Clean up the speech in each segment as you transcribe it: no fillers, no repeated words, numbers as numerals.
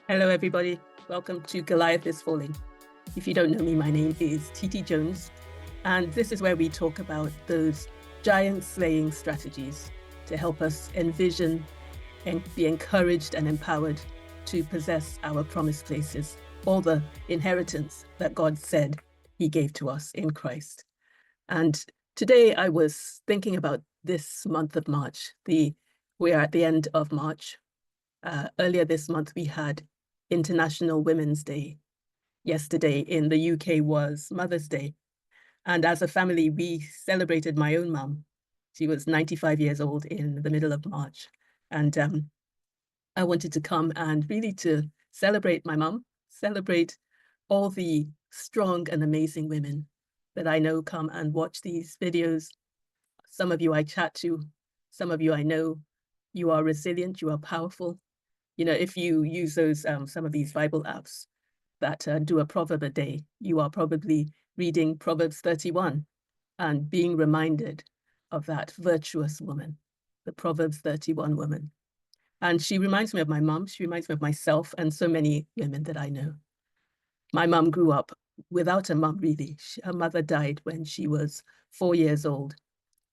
Hello, everybody. Welcome to Goliath is Falling. If you don't know me, my name is Titi Jones, and this is where we talk about those giant-slaying strategies to help us envision and be encouraged and empowered to possess our promised places, all the inheritance that God said He gave to us in Christ. And today I was thinking about this month of March. We are at the end of March. Earlier this month, we had International Women's Day. Yesterday in the UK was Mother's Day. And as a family, we celebrated my own mum. She was 95 years old in the middle of March. And I wanted to come and really to celebrate my mum, celebrate all the strong and amazing women that I know come and watch these videos. Some of you I chat to, some of you I know. You are resilient, you are powerful. You know, if you use those some of these Bible apps that do a proverb a day, you are probably reading Proverbs 31 and being reminded of that virtuous woman, the Proverbs 31 woman. And she reminds me of my mum. She reminds me of myself and so many women that I know. My mum grew up without a mum, really. Her mother died when she was 4 years old,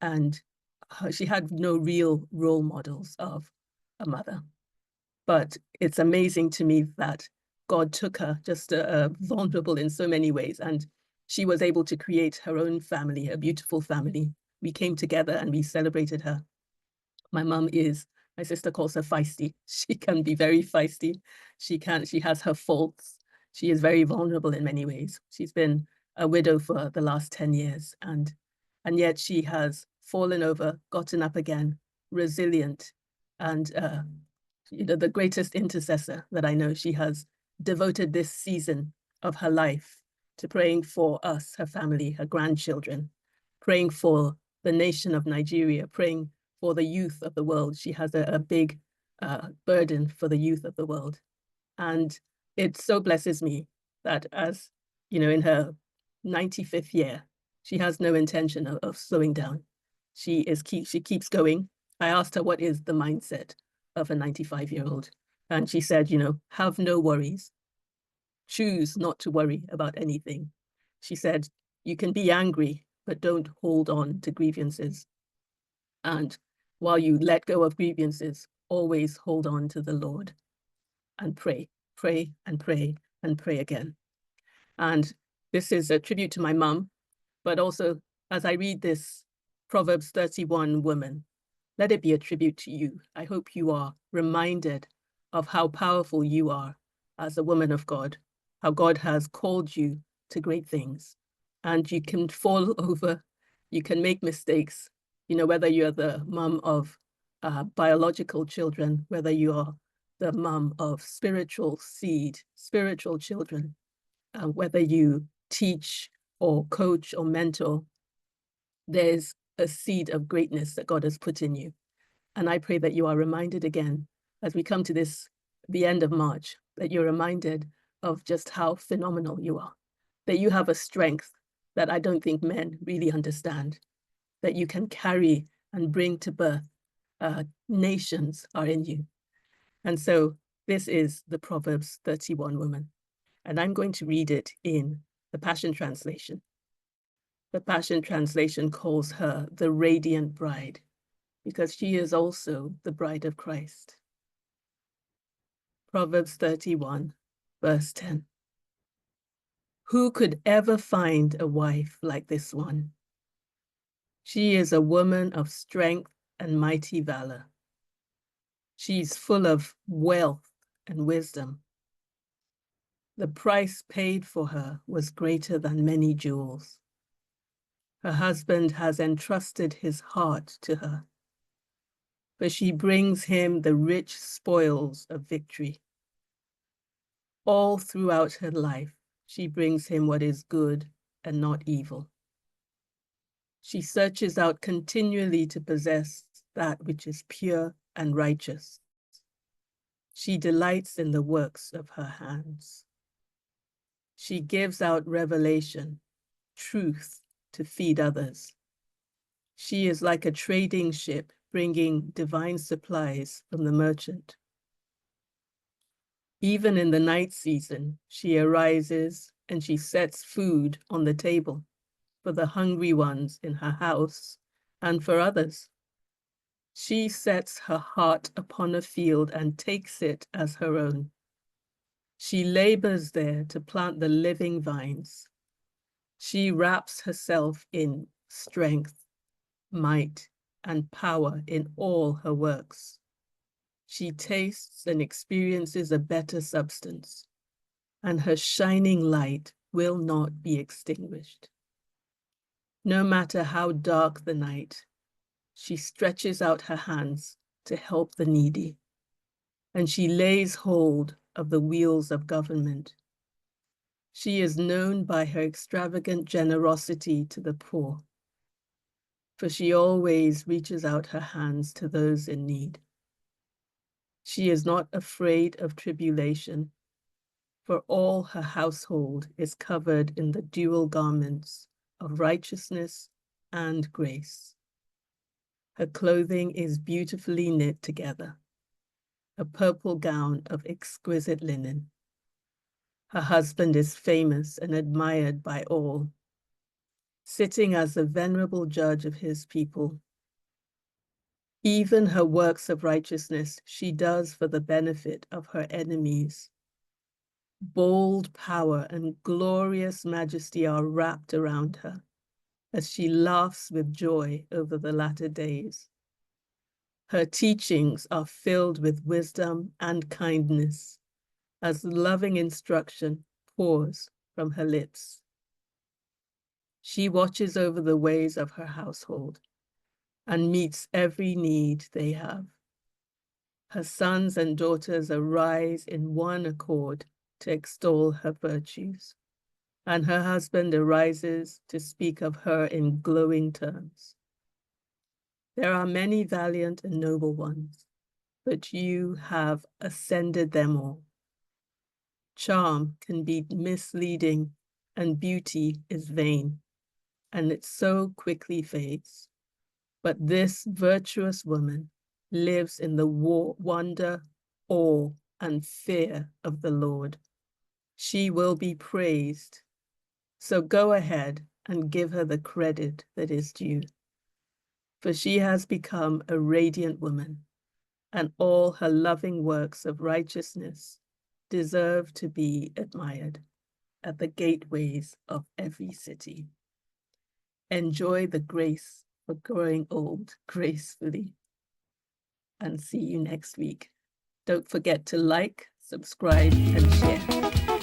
and she had no real role models of a mother. But it's amazing to me that God took her, just vulnerable in so many ways, and she was able to create her own family, a beautiful family. We came together and we celebrated her. My sister calls her feisty. She can be very feisty. She has her faults. She is very vulnerable in many ways. She's been a widow for the last 10 years, and yet she has fallen over, gotten up again, resilient, and the greatest intercessor that I know. She has devoted this season of her life to praying for us, her family, her grandchildren, praying for the nation of Nigeria, praying for the youth of the world. She has a big burden for the youth of the world. And it so blesses me that, as you know, in her 95th year, she has no intention of slowing down. She keeps going. I asked her, what is the mindset of a 95-year-old? And she said, have no worries. Choose not to worry about anything. She said, you can be angry, but don't hold on to grievances. And while you let go of grievances, always hold on to the Lord and pray, pray and pray and pray again. And this is a tribute to my mum, but also as I read this Proverbs 31 woman, let it be a tribute to you. I hope you are reminded of how powerful you are as a woman of God, how God has called you to great things. And you can fall over, you can make mistakes, whether you're the mum of biological children, whether you're the mum of spiritual seed, spiritual children, whether you teach or coach or mentor, there's a seed of greatness that God has put in you. And I pray that you are reminded again, as we come to the end of March, that you're reminded of just how phenomenal you are, that you have a strength that I don't think men really understand, that you can carry and bring to birth. Nations are in you. And so this is the Proverbs 31 woman. And I'm going to read it in the Passion Translation. The Passion Translation calls her the radiant bride, because she is also the bride of Christ. Proverbs 31, verse 10. Who could ever find a wife like this one? She is a woman of strength and mighty valor. She's full of wealth and wisdom. The price paid for her was greater than many jewels. Her husband has entrusted his heart to her, but she brings him the rich spoils of victory. All throughout her life, she brings him what is good and not evil. She searches out continually to possess that which is pure and righteous. She delights in the works of her hands. She gives out revelation, truth to feed others. She is like a trading ship bringing divine supplies from the merchant. Even in the night season, she arises and she sets food on the table for the hungry ones in her house and for others. She sets her heart upon a field and takes it as her own. She labors there to plant the living vines. She wraps herself in strength, might, and power in all her works. She tastes and experiences a better substance, and her shining light will not be extinguished. No matter how dark the night, she stretches out her hands to help the needy, and she lays hold of the wheels of government. She is known by her extravagant generosity to the poor, for she always reaches out her hands to those in need. She is not afraid of tribulation, for all her household is covered in the dual garments of righteousness and grace. Her clothing is beautifully knit together, a purple gown of exquisite linen. Her husband is famous and admired by all, sitting as the venerable judge of his people. Even her works of righteousness she does for the benefit of her enemies. Bold power and glorious majesty are wrapped around her as she laughs with joy over the latter days. Her teachings are filled with wisdom and kindness as loving instruction pours from her lips. She watches over the ways of her household and meets every need they have. Her sons and daughters arise in one accord to extol her virtues, and her husband arises to speak of her in glowing terms. There are many valiant and noble ones, but you have ascended them all. Charm can be misleading, and beauty is vain, and it so quickly fades. But this virtuous woman lives in the wonder, awe, and fear of the Lord. She will be praised. So go ahead and give her the credit that is due. For she has become a radiant woman, and all her loving works of righteousness deserve to be admired at the gateways of every city. Enjoy the grace for growing old gracefully, and see you next week. Don't forget to like, subscribe, and share.